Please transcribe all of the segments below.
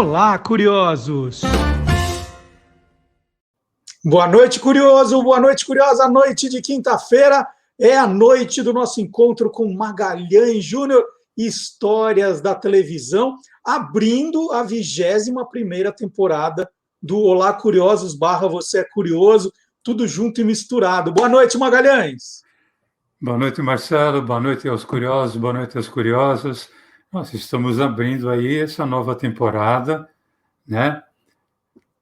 Olá, curiosos! Boa noite, curioso! Boa noite, curiosa! A noite de quinta-feira é a noite do nosso encontro com Magalhães Júnior, Histórias da Televisão, abrindo a 21ª temporada do Olá, Curiosos / Você é Curioso, tudo junto e misturado. Boa noite, Magalhães! Boa noite, Marcelo. Boa noite aos curiosos, boa noite às curiosas. Nós estamos abrindo aí essa nova temporada, né?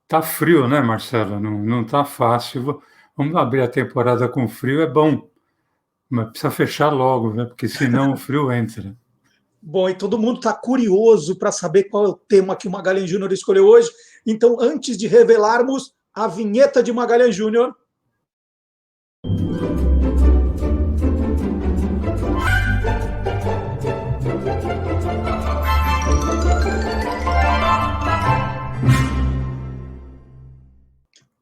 Tá frio, né, Marcelo? Não tá fácil. Vamos abrir a temporada com frio, é bom, mas precisa fechar logo, né? Porque senão o frio entra. Bom, e todo mundo está curioso para saber qual é o tema que o Magalhães Júnior escolheu hoje. Então, antes de revelarmos a vinheta de Magalhães Júnior.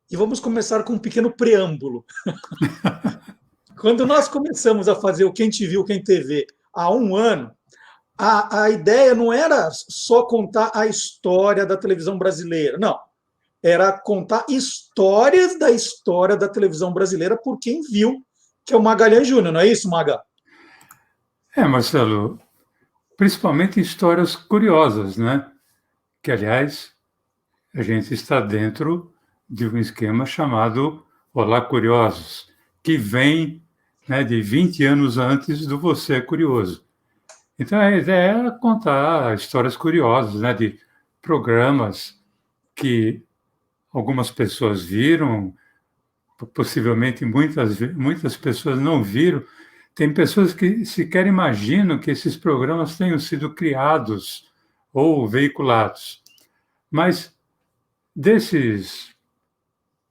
E vamos começar com um pequeno preâmbulo. Quando nós começamos a fazer o Quem Te Viu, Quem TV há um ano, a ideia não era só contar a história da televisão brasileira, não. Era contar histórias da história da televisão brasileira por quem viu, que é o Magalhães Júnior, não é isso, Maga? Marcelo, principalmente histórias curiosas, né? Que, aliás, a gente está dentro de um esquema chamado Olá, Curiosos, que vem, né, de 20 anos antes do Você é Curioso. Então, a ideia é contar histórias curiosas, né, de programas que algumas pessoas viram, possivelmente muitas pessoas não viram. Tem pessoas que sequer imaginam que esses programas tenham sido criados ou veiculados. Mas desses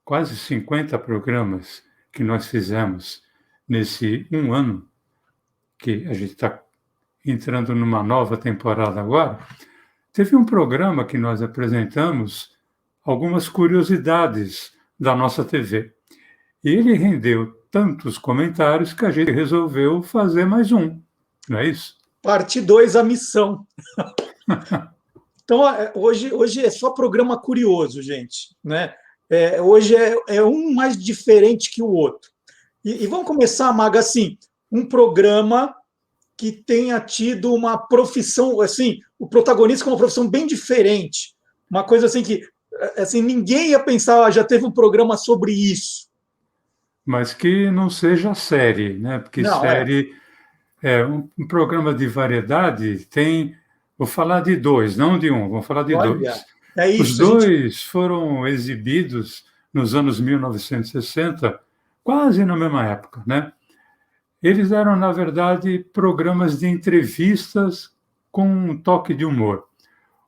quase 50 programas que nós fizemos nesse um ano, que a gente está entrando numa nova temporada agora, teve um programa que nós apresentamos algumas curiosidades da nossa TV. E ele rendeu tantos comentários que a gente resolveu fazer mais um, não é isso? Parte 2, a missão. Então, hoje é só programa curioso, gente, né? Hoje é um mais diferente que o outro. E vamos começar, Maga, assim, um programa que tenha tido uma profissão, assim, o protagonista com uma profissão bem diferente. Uma coisa assim que assim, ninguém ia pensar, já teve um programa sobre isso. Mas que não seja série, né? Porque Não, série um programa de variedade tem. Vou falar de dois, não de um, vou falar de olha, dois. é isso. Os dois foram exibidos nos anos 1960, quase na mesma época, né? Eles eram, na verdade, programas de entrevistas com um toque de humor.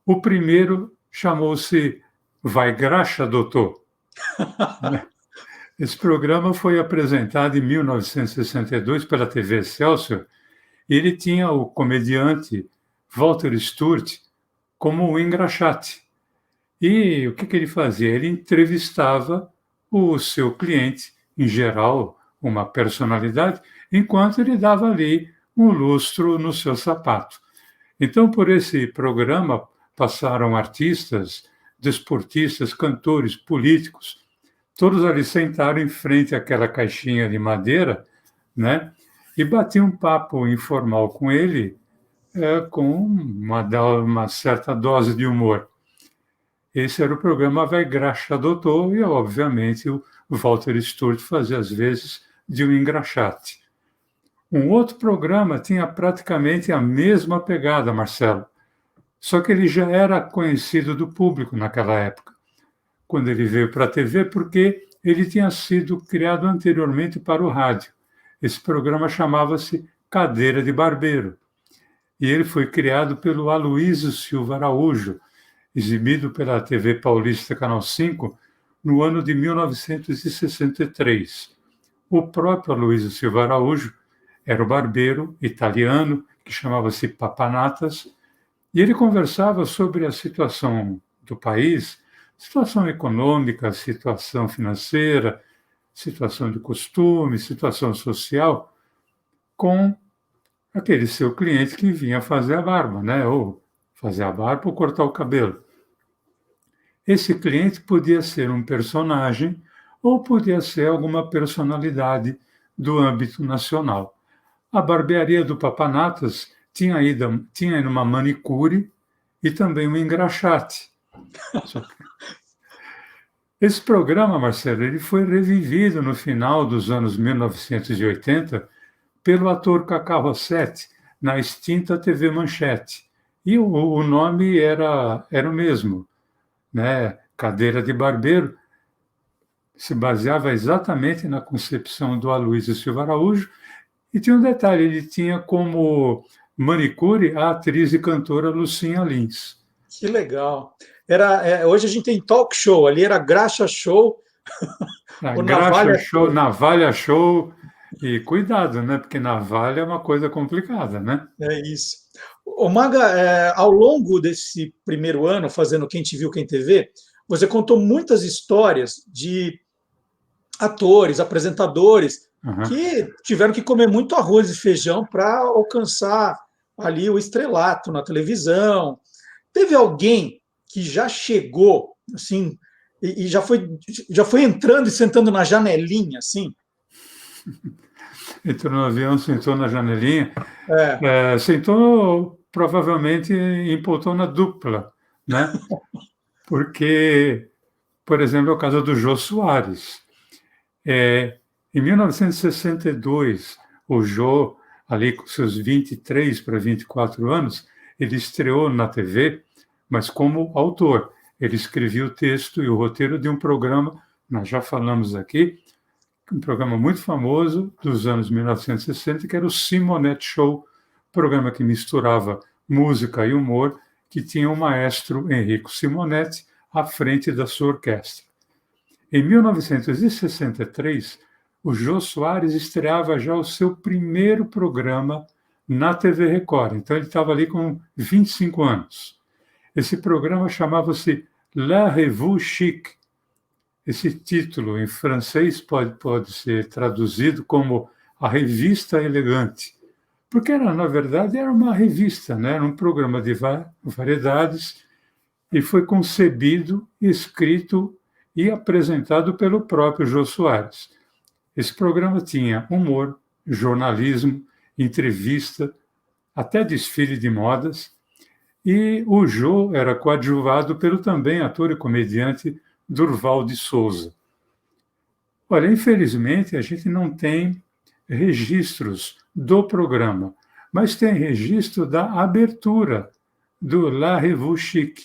O primeiro chamou-se Vai Graxa, Doutor? Esse programa foi apresentado em 1962 pela TV Excelsior e ele tinha o comediante Walter Sturt como o engraxate. E o que ele fazia? Ele entrevistava o seu cliente, em geral, uma personalidade, enquanto ele dava ali um lustro no seu sapato. Então, por esse programa, passaram artistas, desportistas, cantores, políticos, todos ali sentaram em frente àquela caixinha de madeira, né? E batiam um papo informal com ele, com uma certa dose de humor. Esse era o programa Vai Graxa, Doutor, e, obviamente, o Walter Sturt fazia, às vezes, de um engraxate. Um outro programa tinha praticamente a mesma pegada, Marcelo, só que ele já era conhecido do público naquela época, quando ele veio para a TV, porque ele tinha sido criado anteriormente para o rádio. Esse programa chamava-se Cadeira de Barbeiro, e ele foi criado pelo Aloysio Silva Araújo, exibido pela TV Paulista Canal 5 no ano de 1963. O próprio Aloysio Silva Araújo era o barbeiro italiano, que chamava-se Papanatas, e ele conversava sobre a situação do país, situação econômica, situação financeira, situação de costume, situação social, com aquele seu cliente que vinha fazer a barba, né? Ou fazer a barba ou cortar o cabelo. esse cliente podia ser um personagem ou podia ser alguma personalidade do âmbito nacional. A barbearia do Papanatas tinha uma manicure e também um engraxate. Esse programa, Marcelo, ele foi revivido no final dos anos 1980 pelo ator Cacá Rossetti, na extinta TV Manchete. E o nome era o mesmo, né? Cadeira de Barbeiro, se baseava exatamente na concepção do Aloysio Silva Araújo. E tinha um detalhe, ele tinha como manicure a atriz e cantora Lucinha Lins. Que legal. Hoje a gente tem talk show, ali era Graxa Show. Graxa Show, Navalha Show. E cuidado, né? Porque navalha é uma coisa complicada, né? É isso. Ô Maga, ao longo desse primeiro ano, fazendo Quem Te Viu, Quem te vê, você contou muitas histórias de atores, apresentadores, que tiveram que comer muito arroz e feijão para alcançar ali o estrelato na televisão. Teve alguém que já chegou, assim, e já foi entrando e sentando na janelinha, assim? Entrou no avião, sentou na janelinha, sentou provavelmente em poltrona dupla, né? Porque, por exemplo, é o caso do Jô Soares. Em 1962, o Jô, ali com seus 23 para 24 anos, ele estreou na TV, mas como autor. Ele escrevia o texto e o roteiro de um programa, nós já falamos aqui, um programa muito famoso dos anos 1960, que era o Simonetti Show, programa que misturava música e humor, que tinha o maestro Enrico Simonetti à frente da sua orquestra. Em 1963, o Jô Soares estreava já o seu primeiro programa na TV Record. Então, ele estava ali com 25 anos. Esse programa chamava-se La Revue Chic. Esse título, em francês, pode ser traduzido como A Revista Elegante, porque, na verdade, era uma revista, né? Era um programa de variedades e foi concebido, escrito e apresentado pelo próprio Jô Soares. Esse programa tinha humor, jornalismo, entrevista, até desfile de modas, e o Jô era coadjuvado pelo também ator e comediante Durval de Souza. Olha, infelizmente, a gente não tem registros do programa, mas tem registro da abertura do La Revue Chic.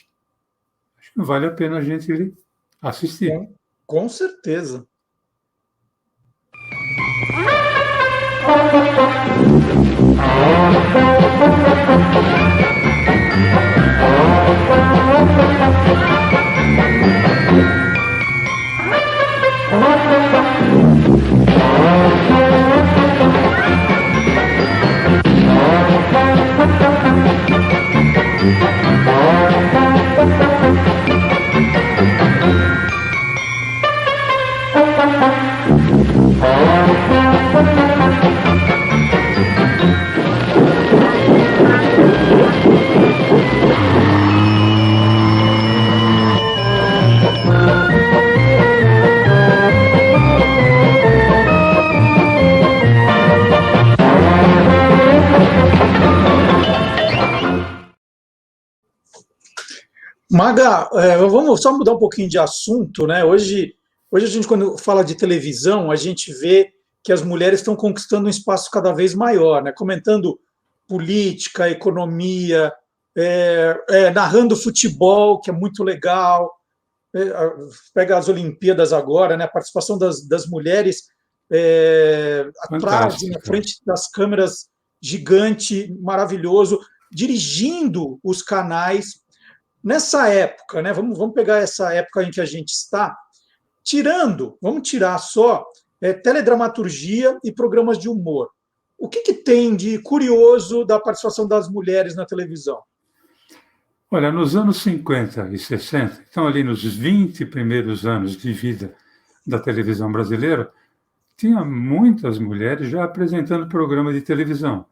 Acho que vale a pena a gente assistir. Com certeza. Maga, vamos só mudar um pouquinho de assunto, né? Hoje a gente, quando fala de televisão, a gente vê que as mulheres estão conquistando um espaço cada vez maior, né? Comentando política, economia, narrando futebol, que é muito legal. Pega as Olimpíadas agora, né? A participação das mulheres atrás, na frente das câmeras, gigante, maravilhoso, dirigindo os canais. Nessa época, né, vamos pegar essa época em que a gente está, vamos tirar só teledramaturgia e programas de humor. O que tem de curioso da participação das mulheres na televisão? Olha, nos anos 50 e 60, então ali nos 20 primeiros anos de vida da televisão brasileira, tinha muitas mulheres já apresentando programa de televisão.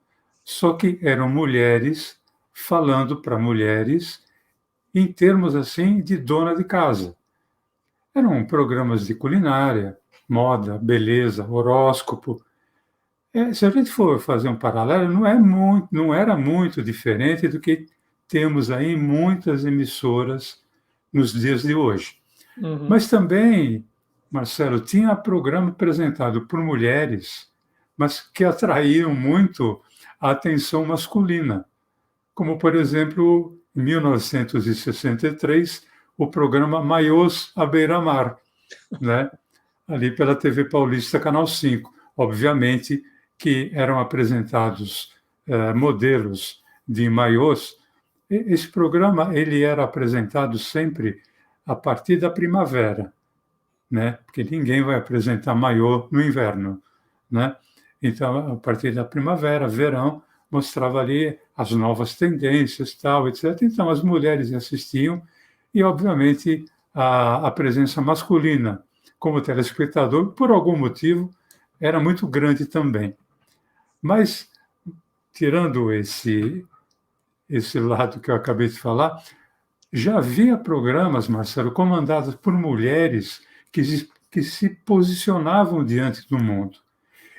Só que eram mulheres falando para mulheres em termos assim de dona de casa. Eram programas de culinária, moda, beleza, horóscopo. Se a gente for fazer um paralelo, não era muito diferente do que temos aí em muitas emissoras nos dias de hoje. Uhum. Mas também, Marcelo, tinha programa apresentado por mulheres, mas que atraíam muito a atenção masculina, como, por exemplo, em 1963, o programa Maiôs à Beira-Mar, né? Ali pela TV Paulista, Canal 5. Obviamente que eram apresentados modelos de maiôs. Esse programa ele era apresentado sempre a partir da primavera, né? Porque ninguém vai apresentar maiô no inverno, né? Então, a partir da primavera, verão, mostrava ali as novas tendências, tal, etc. Então, as mulheres assistiam e, obviamente, a presença masculina como telespectador, por algum motivo, era muito grande também. Mas, tirando esse lado que eu acabei de falar, já havia programas, Marcelo, comandados por mulheres que se posicionavam diante do mundo.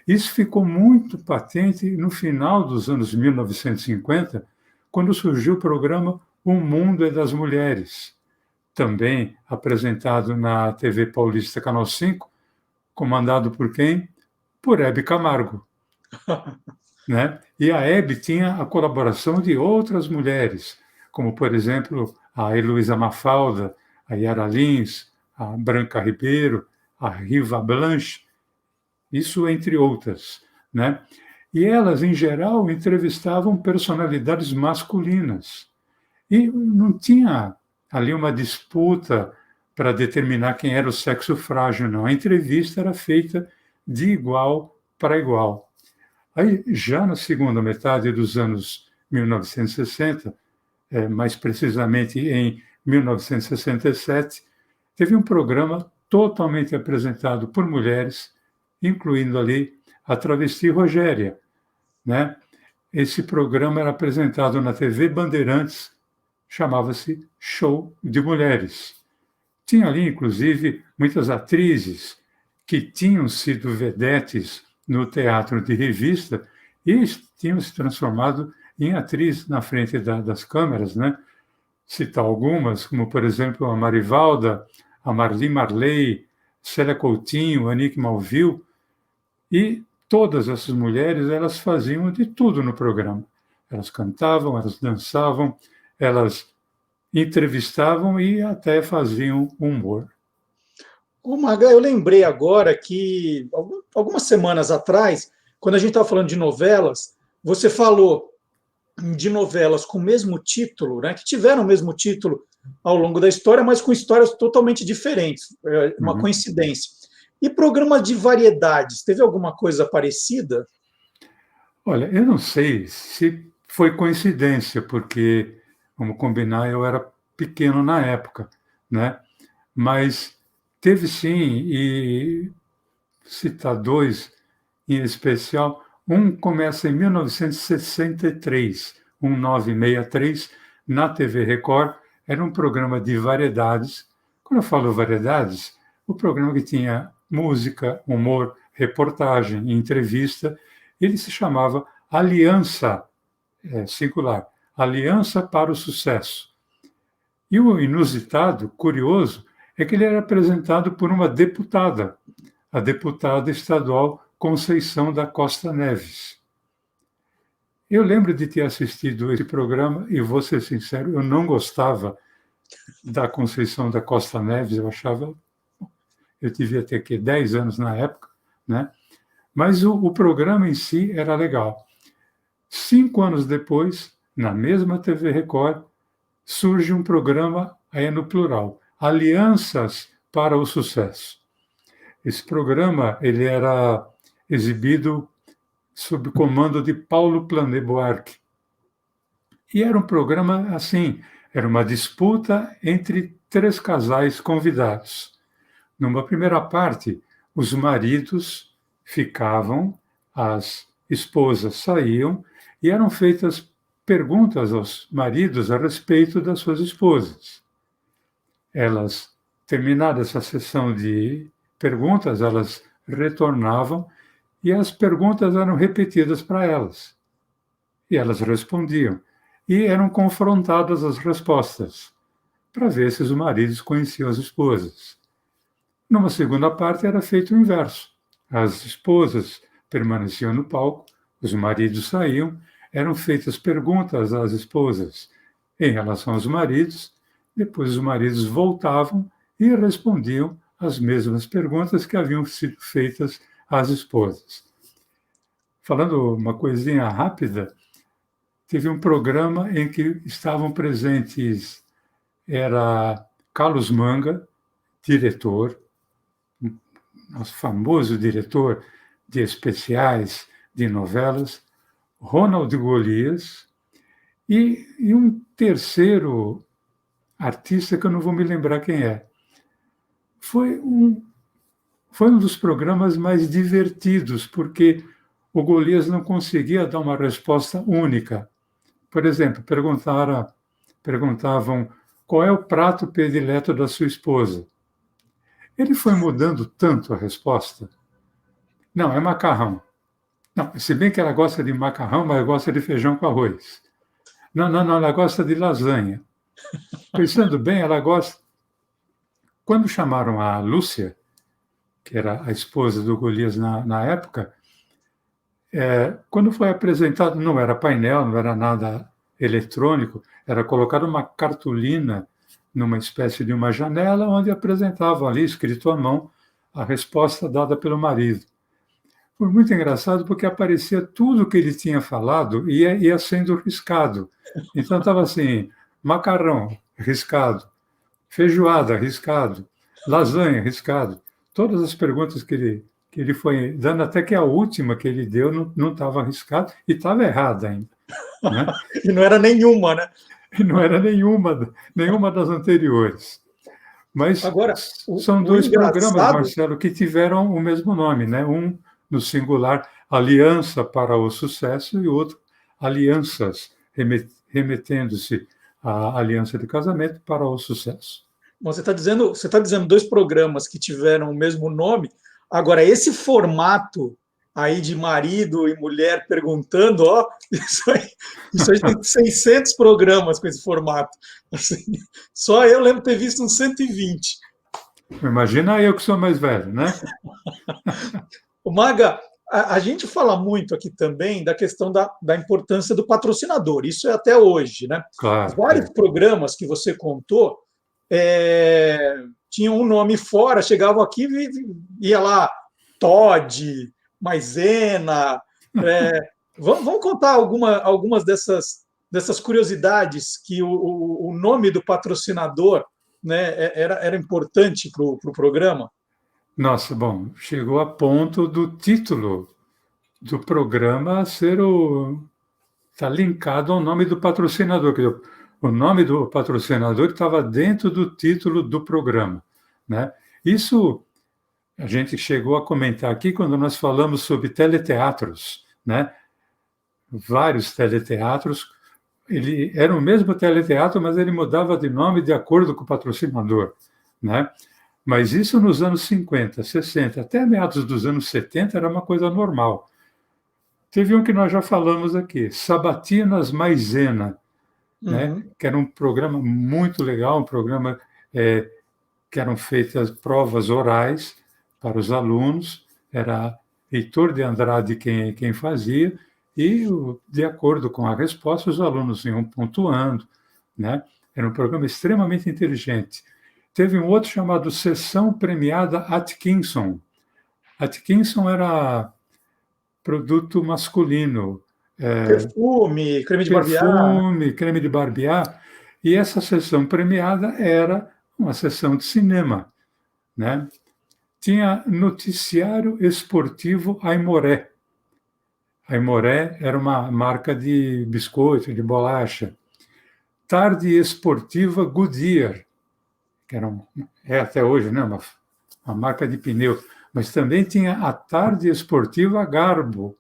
Isso ficou muito patente no final dos anos 1950, quando surgiu o programa O Mundo é das Mulheres, também apresentado na TV Paulista Canal 5, comandado por quem? Por Hebe Camargo. Né? E a Hebe tinha a colaboração de outras mulheres, como, por exemplo, a Heloísa Mafalda, a Yara Lins, a Branca Ribeiro, a Riva Blanche, isso entre outras. Né? E elas, em geral, entrevistavam personalidades masculinas. E não tinha ali uma disputa para determinar quem era o sexo frágil, não. A entrevista era feita de igual para igual. Aí, já na segunda metade dos anos 1960, mais precisamente em 1967, teve um programa totalmente apresentado por mulheres, incluindo ali a travesti Rogéria, né? Esse programa era apresentado na TV Bandeirantes, chamava-se Show de Mulheres. Tinha ali, inclusive, muitas atrizes que tinham sido vedetes no teatro de revista e tinham se transformado em atriz na frente das câmeras, né? Citar algumas, como, por exemplo, a Marivalda, a Marli Marley, Célia Coutinho, Anique Malville, e todas essas mulheres, elas faziam de tudo no programa. Elas cantavam, elas dançavam, elas entrevistavam e até faziam humor. Ô, Maga, eu lembrei agora que algumas semanas atrás, quando a gente estava falando de novelas, você falou de novelas com o mesmo título, né, que tiveram o mesmo título ao longo da história, mas com histórias totalmente diferentes, uma coincidência. E programas de variedades, teve alguma coisa parecida? Olha, eu não sei se foi coincidência, porque, vamos combinar, eu era pequeno na época, né? Mas teve sim, e citar dois em especial. Um começa em 1963, 1963, na TV Record. Era um programa de variedades. Quando eu falo variedades, o programa que tinha música, humor, reportagem, entrevista, ele se chamava Aliança, singular, Aliança para o Sucesso. E o inusitado, curioso, é que ele era apresentado por uma deputada, a deputada estadual Conceição da Costa Neves. Eu lembro de ter assistido esse programa e, vou ser sincero, eu não gostava da Conceição da Costa Neves, eu achava... Eu devia ter aqui 10 anos na época, né? Mas o programa em si era legal. 5 anos depois, na mesma TV Record, surge um programa, aí no plural, Alianças para o Sucesso. Esse programa ele era exibido sob comando de Paulo Plané Buarque. E era um programa assim, era uma disputa entre 3 casais convidados. Numa primeira parte, os maridos ficavam, as esposas saíam e eram feitas perguntas aos maridos a respeito das suas esposas. Elas, terminada essa sessão de perguntas, elas retornavam e as perguntas eram repetidas para elas. E elas respondiam. E eram confrontadas as respostas, para ver se os maridos conheciam as esposas. Numa segunda parte era feito o inverso. As esposas permaneciam no palco, os maridos saíam, eram feitas perguntas às esposas em relação aos maridos, depois os maridos voltavam e respondiam as mesmas perguntas que haviam sido feitas às esposas. Falando uma coisinha rápida, teve um programa em que estavam presentes, era Carlos Manga, diretor, nosso famoso diretor de especiais, de novelas, Ronald Golias, e um terceiro artista que eu não vou me lembrar quem é. Foi um dos programas mais divertidos, porque o Golias não conseguia dar uma resposta única. Por exemplo, perguntavam qual é o prato predileto da sua esposa. Ele foi mudando tanto a resposta. Não, é macarrão. Não, se bem que ela gosta de macarrão, mas gosta de feijão com arroz. Não, ela gosta de lasanha. Pensando bem, ela gosta... Quando chamaram a Lúcia, que era a esposa do Golias na época, quando foi apresentado, não era painel, não era nada eletrônico, era colocado uma cartolina numa espécie de uma janela, onde apresentavam ali, escrito à mão, a resposta dada pelo marido. Foi muito engraçado porque aparecia tudo que ele tinha falado e ia sendo riscado. Então estava assim, macarrão, riscado, feijoada, riscado, lasanha, riscado. Todas as perguntas que ele foi dando, até que a última que ele deu não estava arriscada e estava errada ainda. Né? E não era nenhuma, né? E não era nenhuma das anteriores. Mas agora, são dois programas, Marcelo, que tiveram o mesmo nome, né? Um no singular, Aliança para o Sucesso, e outro, Alianças, remetendo-se à aliança de casamento para o sucesso. Você está dizendo dois programas que tiveram o mesmo nome. Agora, esse formato aí de marido e mulher perguntando, isso aí tem 600 programas com esse formato. Assim, só eu lembro de ter visto uns 120. Imagina eu que sou mais velho, né? O Maga, a gente fala muito aqui também da questão da importância do patrocinador. Isso é até hoje, né? Claro. Vários programas que você contou tinham um nome fora, chegavam aqui e ia lá Todd, Maisena. Vamos contar algumas dessas curiosidades que o nome do patrocinador, né, era importante para o programa? Nossa, bom, chegou a ponto do título do programa está linkado ao nome do patrocinador. O nome do patrocinador estava dentro do título do programa, né? Isso a gente chegou a comentar aqui quando nós falamos sobre teleteatros, né? Vários teleteatros, ele era o mesmo teleteatro, mas ele mudava de nome de acordo com o patrocinador, né? Mas isso nos anos 50, 60, até meados dos anos 70 era uma coisa normal. Teve um que nós já falamos aqui, Sabatinas Maisena, né? Que era um programa muito legal, um programa que eram feitas provas orais para os alunos, era Heitor de Andrade quem fazia, e de acordo com a resposta os alunos iam pontuando, né? Era um programa extremamente inteligente. Teve um outro chamado Sessão Premiada Atkinson. Atkinson era produto masculino. Perfume, creme de barbear. Perfume, creme de barbear. E essa sessão premiada era uma sessão de cinema, né? Tinha Noticiário Esportivo Aimoré. Aimoré era uma marca de biscoito, de bolacha. Tarde Esportiva Goodyear, que é até hoje, né, uma marca de pneu, mas também tinha a Tarde Esportiva Garbo,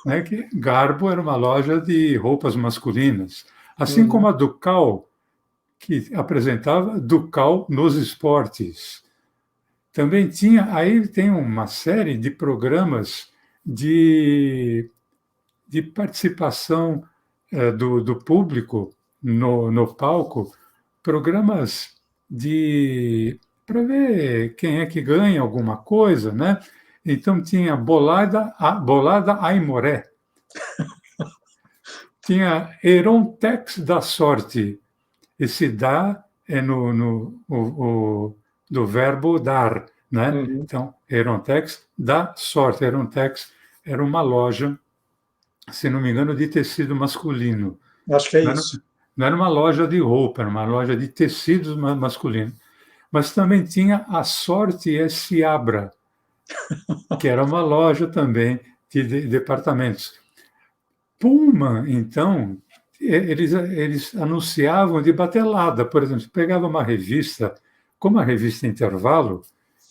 né, que Garbo era uma loja de roupas masculinas. Assim como a Ducal, que apresentava Ducal nos esportes. Também tinha, aí tem uma série de programas de participação do público no palco, programas para ver quem é que ganha alguma coisa, né? Então tinha Bolada Aimoré, tinha Erontex da Sorte. Esse dá é do verbo dar, né? Uhum. Então, Erontex da Sorte. Erontex era uma loja, se não me engano, de tecido masculino. Acho que é isso. Não era uma loja de roupa, era uma loja de tecidos masculinos. Mas também tinha a Sorte Seabra, que era uma loja também de departamentos. Pullman, então, eles anunciavam de batelada. Por exemplo, pegava uma revista, como a revista Intervalo,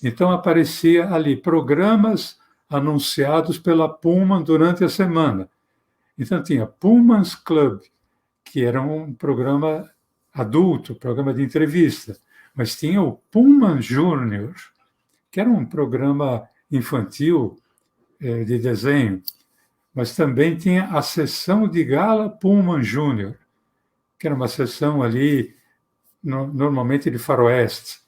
então aparecia ali programas anunciados pela Pullman durante a semana. Então tinha Pullman's Club, que era um programa adulto, programa de entrevista, mas tinha o Pullman Júnior, que era um programa infantil de desenho, mas também tinha a sessão de gala Pullman Júnior, que era uma sessão ali, normalmente de faroeste.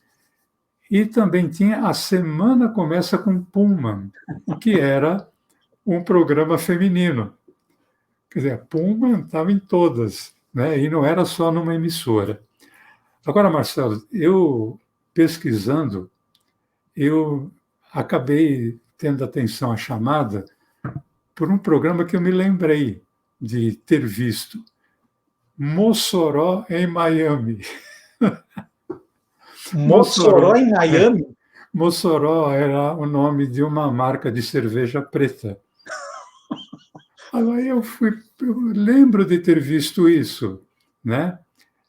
E também tinha a Semana Começa com Pullman, que era um programa feminino. Quer dizer, a Pullman estava em todas, né? E não era só numa emissora. Agora, Marcelo, eu pesquisando, eu acabei tendo atenção à chamada por um programa que eu me lembrei de ter visto. Mossoró em Miami. Mossoró em Miami? Mossoró era o nome de uma marca de cerveja preta. Aí eu lembro de ter visto isso, né?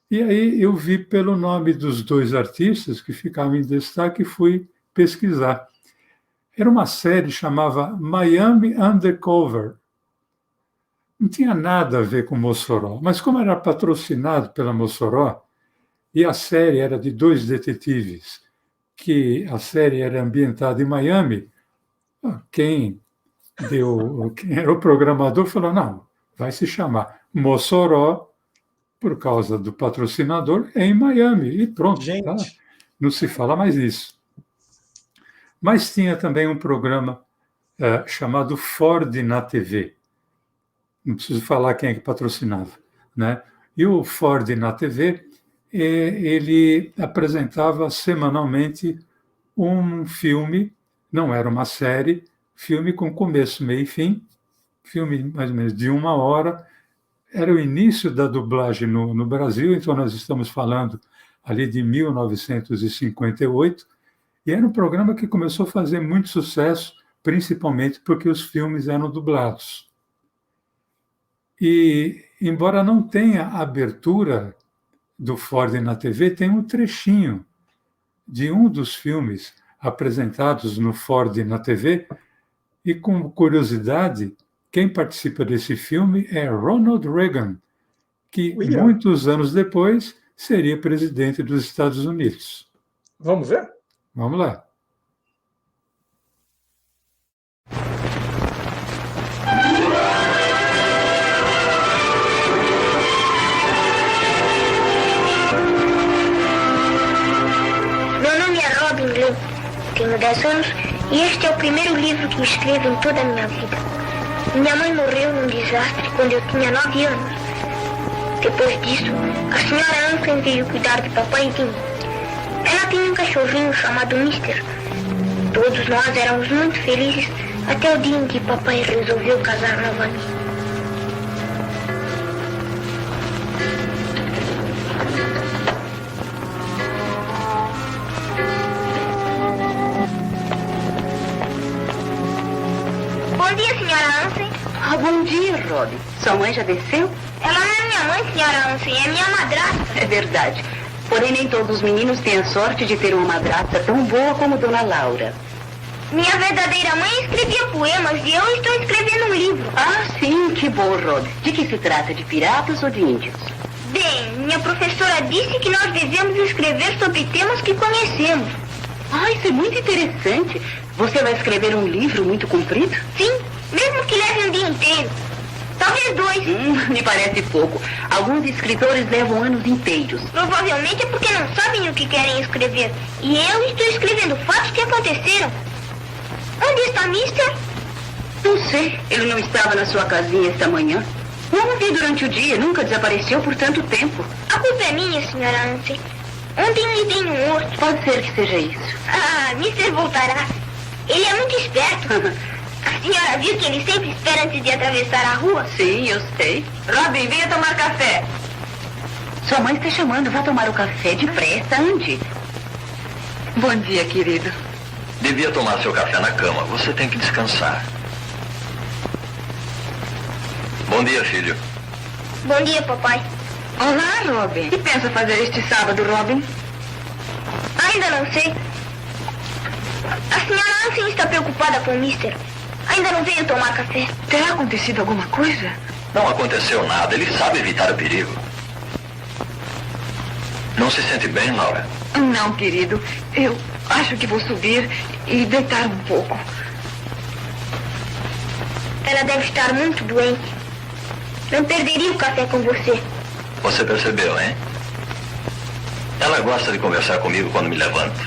E aí eu vi pelo nome dos dois artistas que ficavam em destaque e fui pesquisar. Era uma série que chamava Miami Undercover. Não tinha nada a ver com Mossoró, mas como era patrocinado pela Mossoró, e a série era de dois detetives, que a série era ambientada em Miami, quem era o programador falou, não, vai se chamar Mossoró, por causa do patrocinador, em Miami. E pronto, tá? Não se fala mais isso. Mas tinha também um programa chamado Ford na TV. Não preciso falar quem é que patrocinava, né? E o Ford na TV, ele apresentava semanalmente um filme, não era uma série, filme com começo, meio e fim, filme mais ou menos de 1 hora. Era o início da dublagem no Brasil, então nós estamos falando ali de 1958, e era um programa que começou a fazer muito sucesso, principalmente porque os filmes eram dublados. E, embora não tenha abertura do Ford na TV, tem um trechinho de um dos filmes apresentados no Ford na TV, e com curiosidade, quem participa desse filme é Ronald Reagan, que muitos anos depois seria presidente dos Estados Unidos. Vamos ver? Vamos lá. Meu nome é Robin Lee, tenho 10 anos e este é o primeiro livro que escrevo em toda a minha vida. Minha mãe morreu num desastre quando eu tinha 9 anos. Depois disso, a senhora Anson veio cuidar de papai e de mim. Ela tinha um cachorrinho chamado Mister. Todos nós éramos muito felizes até o dia em que papai resolveu casar novamente. Bom dia, senhora Ansem. Bom dia, Robin. Sua mãe já desceu? Ela não é minha mãe, senhora Ansem, é minha madrasta. É verdade. Porém, nem todos os meninos têm a sorte de ter uma madrasta tão boa como Dona Laura. Minha verdadeira mãe escrevia poemas e eu estou escrevendo um livro. Ah, sim, que bom, Rod. De que se trata? De piratas ou de índios? Bem, minha professora disse que nós devemos escrever sobre temas que conhecemos. Ah, isso é muito interessante. Você vai escrever um livro muito comprido? Sim, mesmo que leve um dia inteiro. Talvez 2. Me parece pouco. Alguns escritores levam anos inteiros. Provavelmente é porque não sabem o que querem escrever. E eu estou escrevendo fatos que aconteceram. Onde está Mister? Não sei. Ele não estava na sua casinha esta manhã. Não o vi durante o dia. Nunca desapareceu por tanto tempo. A culpa é minha, senhora Ansel. Ontem me dei um morto. Pode ser que seja isso. Ah, Mister voltará. Ele é muito esperto. A senhora viu que ele sempre espera antes de atravessar a rua? Sim, eu sei. Robin, venha tomar café. Sua mãe está chamando. Vá tomar o café depressa, ande. Bom dia, querido. Devia tomar seu café na cama. Você tem que descansar. Bom dia, filho. Bom dia, papai. Olá, Robin. O que pensa fazer este sábado, Robin? Ainda não sei. A senhora Ansel está preocupada com o Mister. Ainda não veio tomar café. Terá acontecido alguma coisa? Não aconteceu nada. Ele sabe evitar o perigo. Não se sente bem, Laura? Não, querido. Eu acho que vou subir e deitar um pouco. Ela deve estar muito doente. Não perderia o café com você. Você percebeu, hein? Ela gosta de conversar comigo quando me levanto.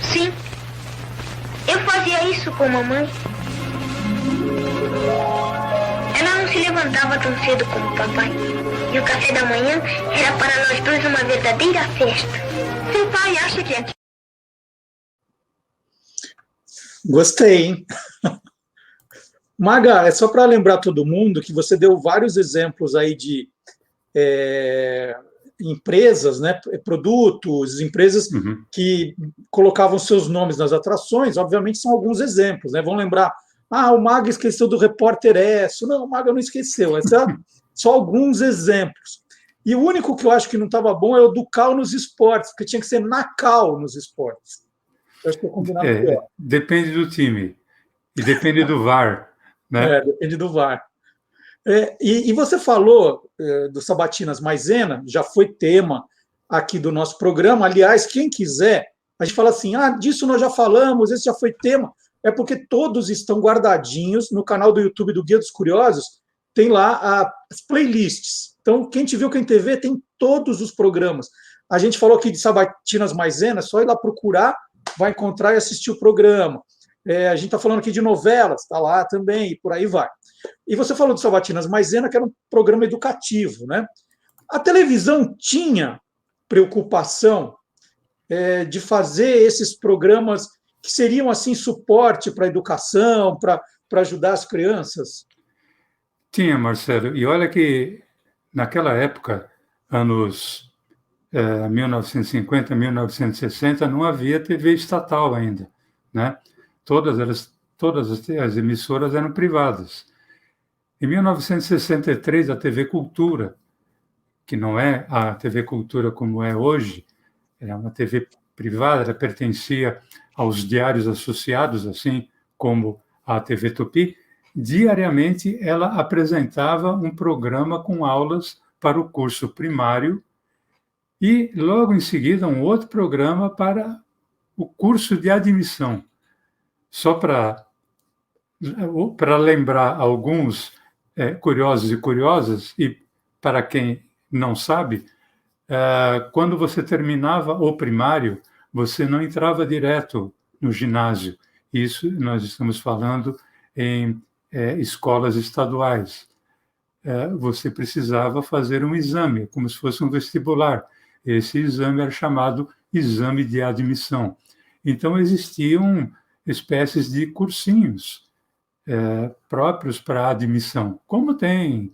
Sim. Eu fazia isso com a mamãe. Ela não se levantava tão cedo como o papai. E o café da manhã era para nós dois uma verdadeira festa. Seu pai acha que é... Gostei, hein? Maga, é só para lembrar todo mundo que você deu vários exemplos aí de empresas, né, produtos, empresas que colocavam seus nomes nas atrações. Obviamente são alguns exemplos, né? Vão lembrar, o Maga esqueceu do Repórter Esso. Não, o Maga não esqueceu. Só alguns exemplos. E o único que eu acho que não estava bom é o do Cal nos esportes, porque tinha que ser na Cal nos esportes. Eu acho que eu combinado pior. Depende do time. E depende do VAR. Né? Depende do VAR. E você falou do Sabatinas Maisena, já foi tema aqui do nosso programa. Aliás, quem quiser, a gente fala assim, disso nós já falamos, esse já foi tema. É porque todos estão guardadinhos no canal do YouTube do Guia dos Curiosos, tem lá as playlists. Então, quem te viu, quem TV, tem todos os programas. A gente falou aqui de Sabatinas Maisena, é só ir lá procurar, vai encontrar e assistir o programa. A gente está falando aqui de novelas, está lá também, e por aí vai. E você falou de Sabatinas Maisena, que era um programa educativo, né? A televisão tinha preocupação de fazer esses programas que seriam, assim, suporte para a educação, para ajudar as crianças? Tinha, Marcelo. E olha que, naquela época, anos 1950, 1960, não havia TV estatal ainda, né? Todas as emissoras eram privadas. Em 1963, a TV Cultura, que não é a TV Cultura como é hoje, era uma TV privada, ela pertencia aos diários associados, assim como a TV Tupi. Diariamente, ela apresentava um programa com aulas para o curso primário e, logo em seguida, um outro programa para o curso de admissão. Só para lembrar alguns curiosos e curiosas, e para quem não sabe, quando você terminava o primário, você não entrava direto no ginásio. Isso nós estamos falando em escolas estaduais. Você precisava fazer um exame, como se fosse um vestibular. Esse exame era chamado exame de admissão. Então, existiam espécies de cursinhos próprios para admissão, como tem,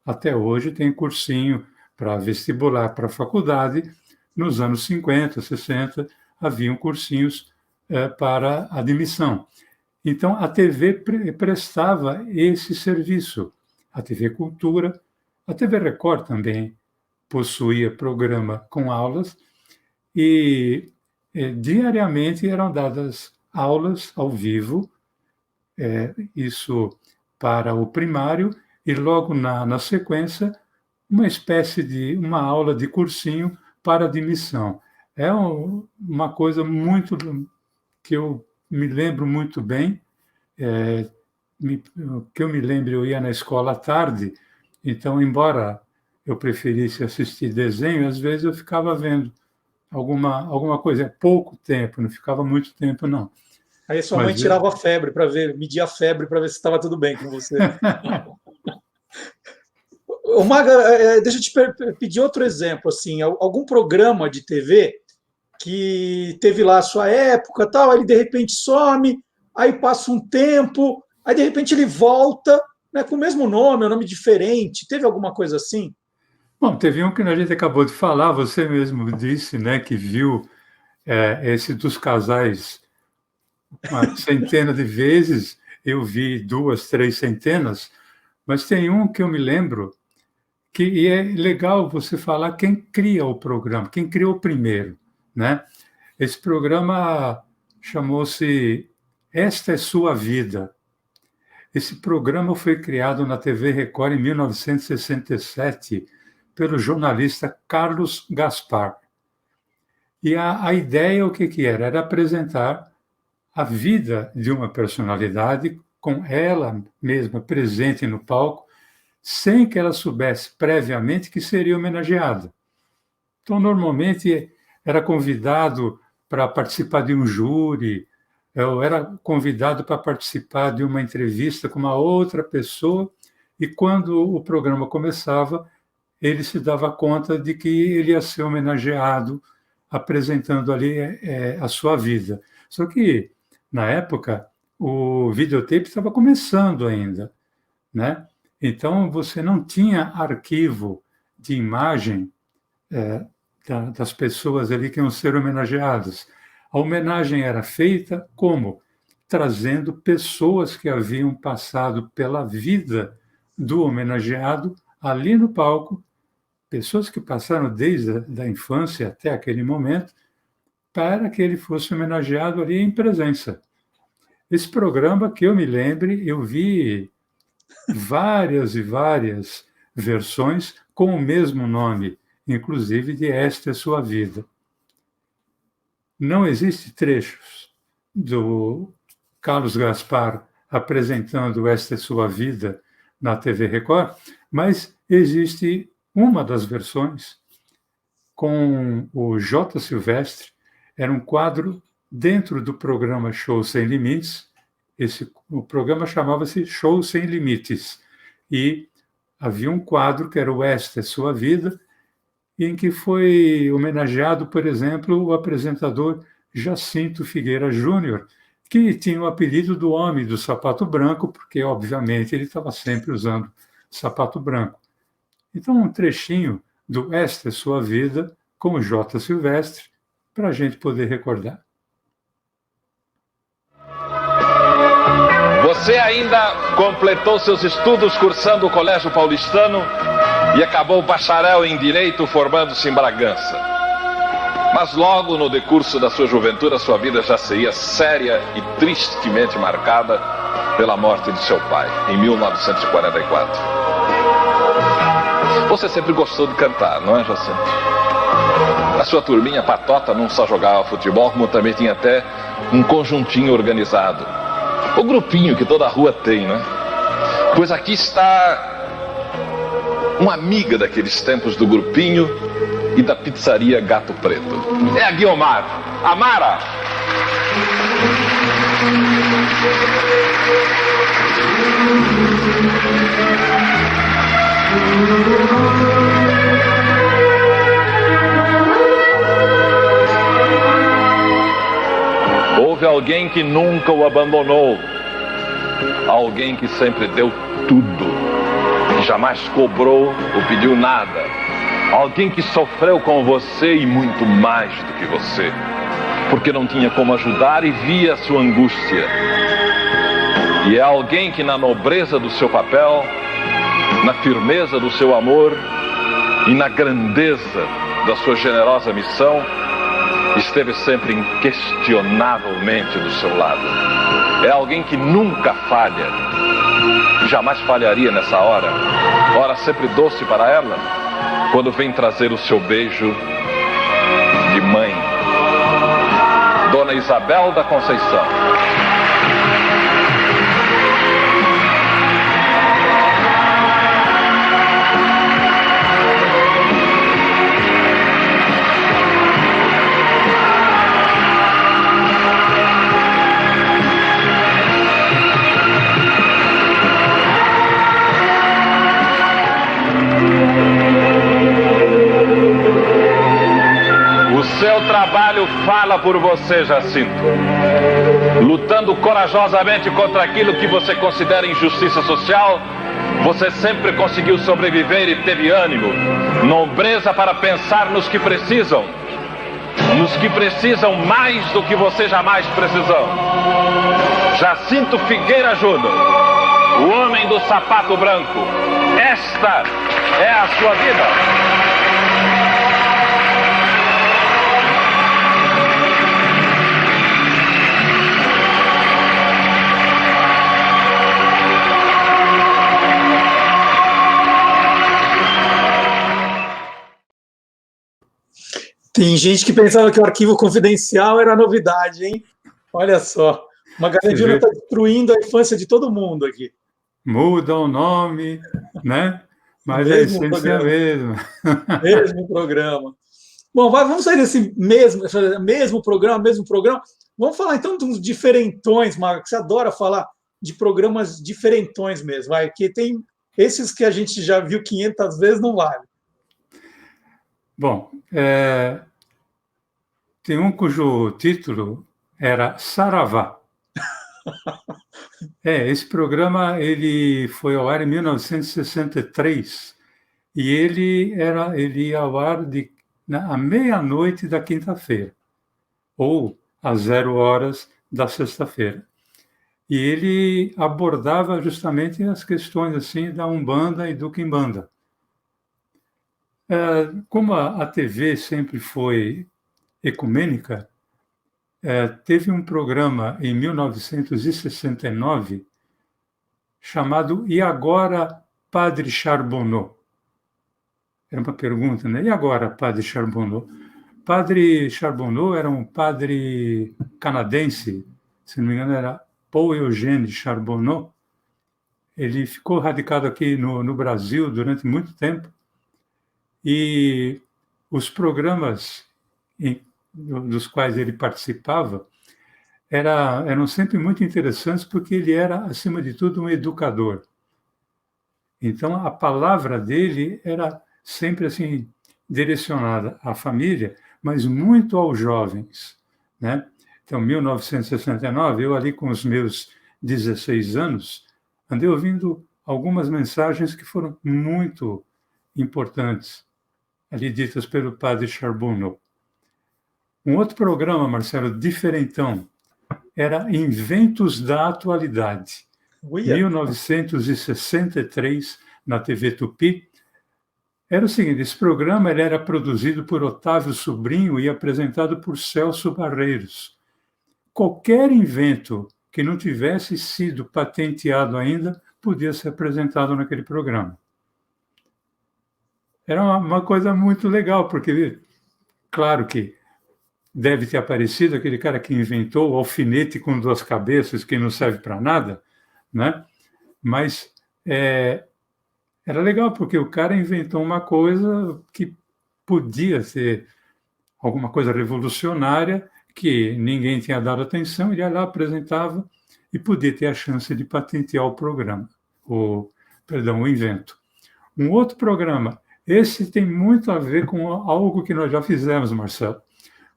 até hoje, tem cursinho para vestibular para faculdade. Nos anos 50, 60, haviam cursinhos para admissão. Então, a TV prestava esse serviço. A TV Cultura, a TV Record também possuía programa com aulas e diariamente eram dadas aulas ao vivo, isso para o primário, e logo na sequência, uma espécie de uma aula de cursinho para admissão. É uma coisa muito que eu me lembro muito bem, que eu me lembro, eu ia na escola à tarde, então, embora eu preferisse assistir desenho, às vezes eu ficava vendo alguma coisa, pouco tempo, não ficava muito tempo, não. Aí sua mãe tirava a febre para ver, media a febre para ver se estava tudo bem com você. Ô, Maga, deixa eu te pedir outro exemplo, assim, algum programa de TV que teve lá a sua época, tal, ele de repente some, aí passa um tempo, aí de repente ele volta, né, com o mesmo nome, um nome diferente. Teve alguma coisa assim? Bom, teve um que a gente acabou de falar, você mesmo disse, né, que viu esse dos casais uma centena de vezes, eu vi 2, 3 centenas, mas tem um que eu me lembro e é legal você falar quem cria o programa, quem criou primeiro, né? Esse programa chamou-se Esta é Sua Vida. Esse programa foi criado na TV Record em 1967 pelo jornalista Carlos Gaspar. E a ideia, o que era? Era apresentar a vida de uma personalidade com ela mesma presente no palco, sem que ela soubesse previamente que seria homenageada. Então, normalmente, era convidado para participar de um júri, ou era convidado para participar de uma entrevista com uma outra pessoa, e quando o programa começava, ele se dava conta de que ele ia ser homenageado, apresentando ali a sua vida. Só que, na época, o videotape estava começando ainda, né? Então, você não tinha arquivo de imagem das pessoas ali que iam ser homenageadas. A homenagem era feita como? Trazendo pessoas que haviam passado pela vida do homenageado ali no palco, pessoas que passaram desde a infância até aquele momento, para que ele fosse homenageado ali em presença. Esse programa, que eu me lembre, eu vi várias e várias versões com o mesmo nome, inclusive de Esta é Sua Vida. Não existem trechos do Carlos Gaspar apresentando Esta é Sua Vida na TV Record, mas existe uma das versões com o J. Silvestre. Era um quadro dentro do programa Show Sem Limites. O programa chamava-se Show Sem Limites. E havia um quadro que era o Esta é Sua Vida, em que foi homenageado, por exemplo, o apresentador Jacinto Figueira Júnior, que tinha o apelido do Homem do Sapato Branco, porque, obviamente, ele estava sempre usando sapato branco. Então, um trechinho do Esta é Sua Vida, com o J. Silvestre, para a gente poder recordar. Você ainda completou seus estudos cursando o Colégio Paulistano e acabou bacharel em Direito, formando-se em Bragança. Mas logo no decurso da sua juventude, a sua vida já seria séria e tristemente marcada pela morte de seu pai, em 1944. Você sempre gostou de cantar, não é, Jacinto? A sua turminha patota não só jogava futebol, como também tinha até um conjuntinho organizado. O grupinho que toda rua tem, né? Pois aqui está uma amiga daqueles tempos do grupinho e da pizzaria Gato Preto. É a Guiomar, a Mara. Houve alguém que nunca o abandonou, alguém que sempre deu tudo, que jamais cobrou ou pediu nada, alguém que sofreu com você e muito mais do que você, porque não tinha como ajudar e via a sua angústia. E é alguém que na nobreza do seu papel, na firmeza do seu amor e na grandeza da sua generosa missão, esteve sempre inquestionavelmente do seu lado. É alguém que nunca falha, jamais falharia nessa hora, hora sempre doce para ela, quando vem trazer o seu beijo de mãe. Dona Isabel da Conceição. O seu trabalho fala por você, Jacinto. Lutando corajosamente contra aquilo que você considera injustiça social, você sempre conseguiu sobreviver e teve ânimo, nobreza para pensar nos que precisam mais do que você jamais precisou. Jacinto Figueira Júnior, o homem do sapato branco. Esta é a sua vida. Tem gente que pensava que o arquivo confidencial era novidade, hein? Olha só. Magalhães Júnior está destruindo a infância de todo mundo aqui. Muda o nome, né? Mas a essência é a mesma. Mesmo programa. Bom, vamos sair desse mesmo programa. Vamos falar então de uns diferentões, Marcos. Você adora falar de programas diferentões mesmo, vai, que tem esses que a gente já viu 500 vezes, não vale. Bom, tem um cujo título era Saravá. Esse programa ele foi ao ar em 1963 e ele ia ao ar à meia-noite da quinta-feira ou às 0 horas da sexta-feira. E ele abordava justamente as questões assim da Umbanda e do Quimbanda. Como a TV sempre foi ecumênica, teve um programa em 1969 chamado E Agora, Padre Charbonneau? Era uma pergunta, né? E agora, Padre Charbonneau? Padre Charbonneau era um padre canadense, se não me engano era Paul Eugène Charbonneau. Ele ficou radicado aqui no Brasil durante muito tempo. E os programas dos quais ele participava eram sempre muito interessantes porque ele era, acima de tudo, um educador. Então, a palavra dele era sempre assim direcionada à família, mas muito aos jovens, né? Então, 1969, eu ali com os meus 16 anos, andei ouvindo algumas mensagens que foram muito importantes, ali ditas pelo padre Charbonneau. Um outro programa, Marcelo, diferentão, era Inventos da Atualidade. 1963, na TV Tupi. Era o seguinte, esse programa ele era produzido por Otávio Sobrinho e apresentado por Celso Barreiros. Qualquer invento que não tivesse sido patenteado ainda podia ser apresentado naquele programa. Era uma coisa muito legal, porque, claro que deve ter aparecido aquele cara que inventou o alfinete com 2 cabeças, que não serve para nada, né? Mas era legal, porque o cara inventou uma coisa que podia ser alguma coisa revolucionária, que ninguém tinha dado atenção, ele ia lá, apresentava e podia ter a chance de patentear o programa, o invento. Um outro programa, esse tem muito a ver com algo que nós já fizemos, Marcelo.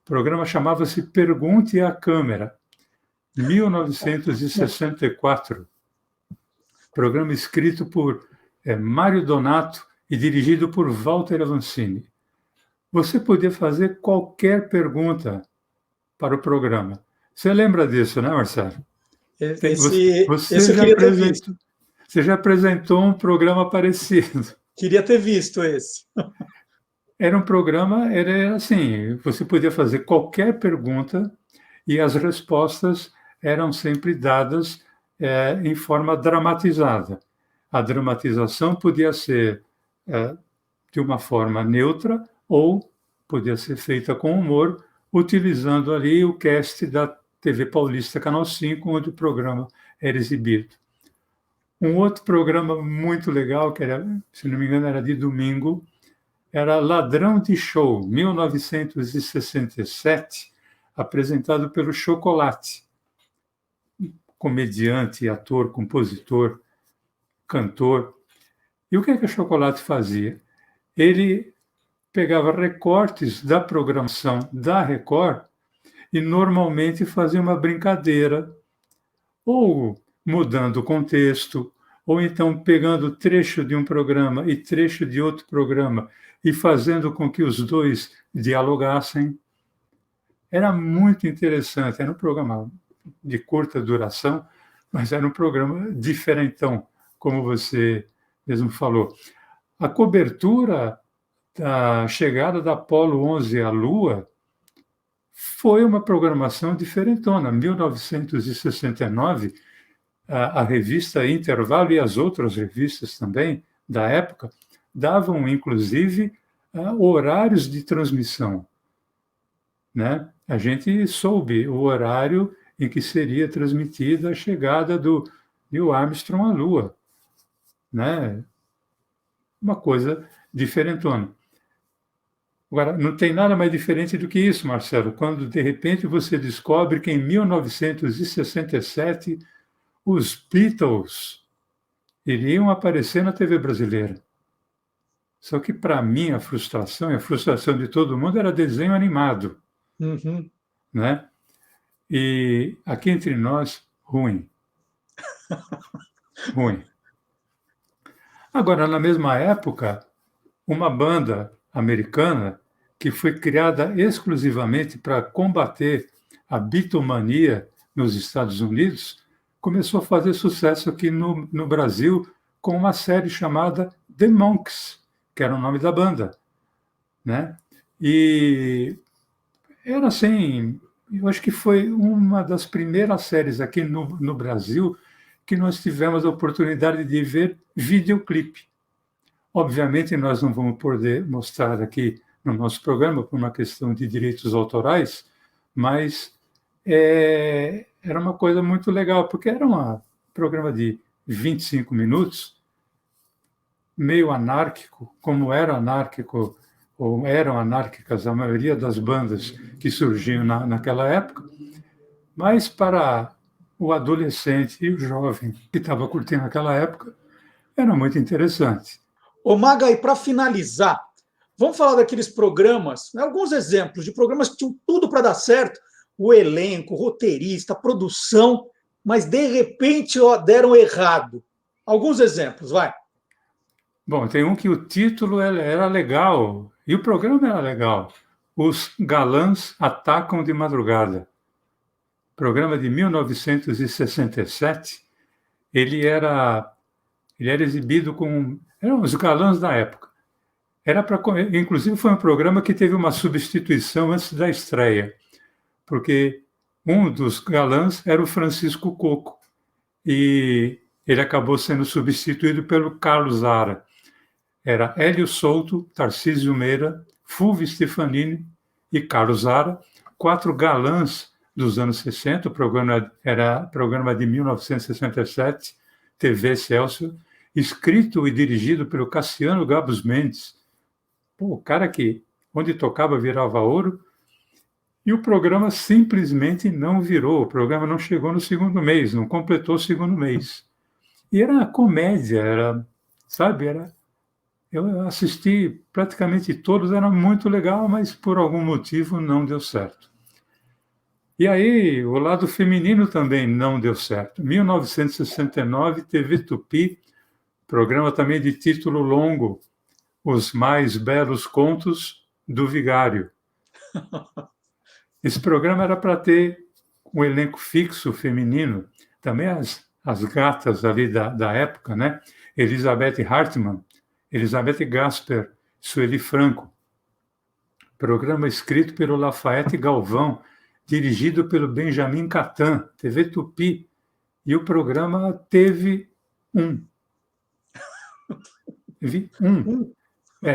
O programa chamava-se Pergunte à Câmera, 1964. Programa escrito por Mário Donato e dirigido por Walter Avancini. Você podia fazer qualquer pergunta para o programa. Você lembra disso, né, Marcelo? Você já apresentou um programa parecido. Queria ter visto esse. Era um programa, era assim, você podia fazer qualquer pergunta e as respostas eram sempre dadas em forma dramatizada. A dramatização podia ser de uma forma neutra ou podia ser feita com humor, utilizando ali o cast da TV Paulista Canal 5, onde o programa era exibido. Um outro programa muito legal, que era, se não me engano, era de domingo, era Ladrão de Show, 1967, apresentado pelo Chocolate. Comediante, ator, compositor, cantor. E o que o Chocolate fazia? Ele pegava recortes da programação da Record e normalmente fazia uma brincadeira, ou mudando o contexto, ou então pegando trecho de um programa e trecho de outro programa e fazendo com que os dois dialogassem. Era muito interessante, era um programa de curta duração, mas era um programa diferentão, como você mesmo falou. A cobertura da chegada da Apollo 11 à Lua foi uma programação diferentona. Em 1969, a revista Intervalo e as outras revistas também da época davam, inclusive, horários de transmissão, né? A gente soube o horário em que seria transmitida a chegada do Neil Armstrong à Lua, né? Uma coisa diferentona. Agora, não tem nada mais diferente do que isso, Marcelo, quando de repente você descobre que em 1967 os Beatles iriam aparecer na TV brasileira. Só que, para mim, a frustração e a frustração de todo mundo era desenho animado. Uhum. Né? E aqui entre nós, ruim. Ruim. Agora, na mesma época, uma banda americana que foi criada exclusivamente para combater a bitomania nos Estados Unidos, começou a fazer sucesso aqui no Brasil com uma série chamada The Monks, que era o nome da banda, né? E era assim, eu acho que foi uma das primeiras séries aqui no Brasil que nós tivemos a oportunidade de ver videoclipe. Obviamente, nós não vamos poder mostrar aqui no nosso programa por uma questão de direitos autorais, mas era uma coisa muito legal, porque era um programa de 25 minutos, meio anárquico, como era anárquico, ou eram anárquicas a maioria das bandas que surgiam naquela época, mas para o adolescente e o jovem que estava curtindo aquela época, era muito interessante. Ô Maga, e para finalizar, vamos falar daqueles programas, né, alguns exemplos de programas que tinham tudo para dar certo, o elenco, o roteirista, a produção, mas de repente deram errado. Alguns exemplos, vai. Bom, tem um que o título era legal, e o programa era legal. Os Galãs Atacam de Madrugada. Programa de 1967. Ele era exibido com... Eram os galãs da época. Inclusive, foi um programa que teve uma substituição antes da estreia, porque um dos galãs era o Francisco Coco, e ele acabou sendo substituído pelo Carlos Zara. Era Hélio Souto, Tarcísio Meira, Fulvio Stefanini e Carlos Zara, 4 galãs dos anos 60. O programa era programa de 1967, TV Excelsior, escrito e dirigido pelo Cassiano Gabus Mendes. Pô, o cara que, onde tocava, virava ouro. E o programa simplesmente não virou. O programa não chegou no segundo mês, não completou o segundo mês. E era comédia, eu assisti praticamente todos, era muito legal, mas por algum motivo não deu certo. E aí, o lado feminino também não deu certo. 1969, TV Tupi, programa também de título longo, Os Mais Belos Contos do Vigário. Esse programa era para ter um elenco fixo feminino, também as gatas ali da época, né? Elizabeth Hartmann, Elizabeth Gasper, Sueli Franco. programa escrito pelo Lafayette Galvão, dirigido pelo Benjamin Catan, TV Tupi, e o programa teve um.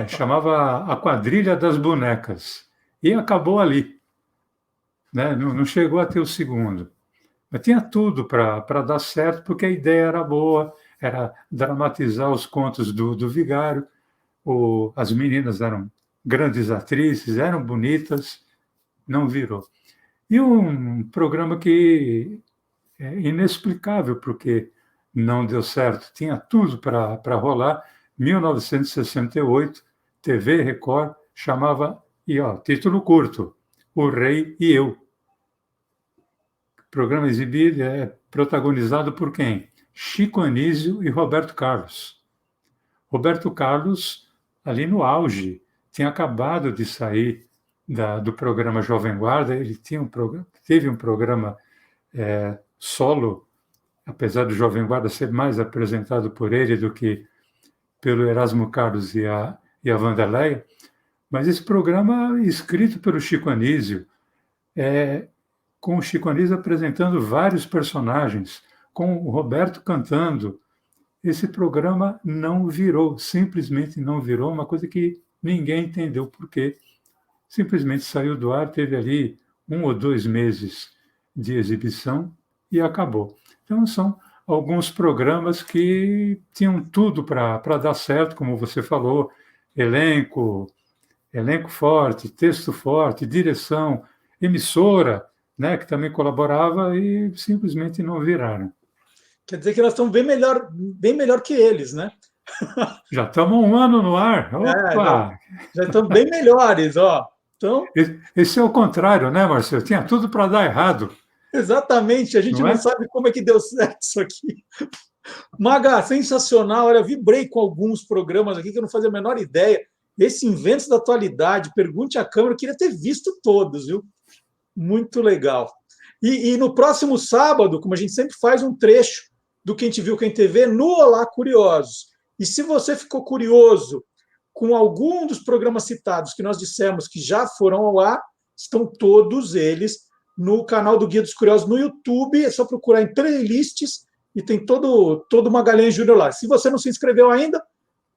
Chamava A Quadrilha das Bonecas, e acabou ali, né? Não chegou a ter o segundo. Mas tinha tudo para dar certo, porque a ideia era boa, era dramatizar os contos do Vigário, as meninas eram grandes atrizes, eram bonitas, não virou. E um programa que é inexplicável, porque não deu certo, tinha tudo para rolar, 1968, TV Record, chamava, título curto, O Rei e Eu. O programa exibido é protagonizado por quem? Chico Anísio e Roberto Carlos. Roberto Carlos, ali no auge, tinha acabado de sair do programa Jovem Guarda, ele teve um programa solo, apesar do Jovem Guarda ser mais apresentado por ele do que pelo Erasmo Carlos e a Wanderleia, mas esse programa escrito pelo Chico Anísio, com o Chico Anísio apresentando vários personagens, com o Roberto cantando, esse programa não virou, simplesmente não virou, uma coisa que ninguém entendeu por quê. Simplesmente saiu do ar, teve ali 1 ou 2 meses de exibição e acabou. Então, são alguns programas que tinham tudo para dar certo, como você falou, elenco forte, texto forte, direção, emissora, né, que também colaborava e simplesmente não viraram. Quer dizer que nós estamos bem melhor que eles, né? Já estamos 1 ano no ar. Opa! Já estamos bem melhores, ó. Então, esse é o contrário, né, Marcelo? Tinha tudo para dar errado. Exatamente, a gente não sabe como é que deu certo isso aqui. Maga, sensacional. Olha, vibrei com alguns programas aqui que eu não fazia a menor ideia. Esse Inventos da Atualidade, Pergunte à Câmara, eu queria ter visto todos, viu? Muito legal. E no próximo sábado, como a gente sempre faz, um trecho do Quem Te Viu, Quem te Vê no Olá Curiosos. E se você ficou curioso com algum dos programas citados que nós dissemos que já foram ao ar, estão todos eles no canal do Guia dos Curiosos no YouTube. É só procurar em playlists e tem todo Magalhães Júnior lá. Se você não se inscreveu ainda,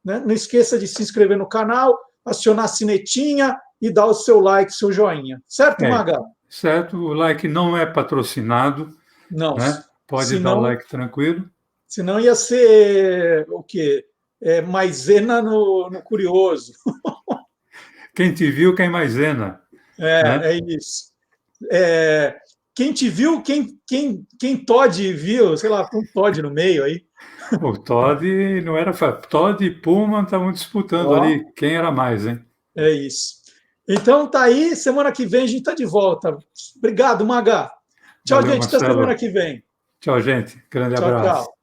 né, não esqueça de se inscrever no canal, acionar a sinetinha e dar o seu like, seu joinha. Certo, Maga? Certo, o like não é patrocinado. Não. Né? Pode dar o like tranquilo. Senão ia ser o quê? Maisena no Curioso. Quem te viu, quem maisena. É isso. Quem te viu, quem Todd viu, sei lá, um Todd no meio aí. O Todd não era. Todd e Pullman estavam disputando ali quem era mais, hein? É isso. Então tá aí, semana que vem a gente está de volta. Obrigado, Maga. Tchau, Valeu, gente, Marcelo. até semana que vem. Tchau, gente. Grande abraço. Tchau.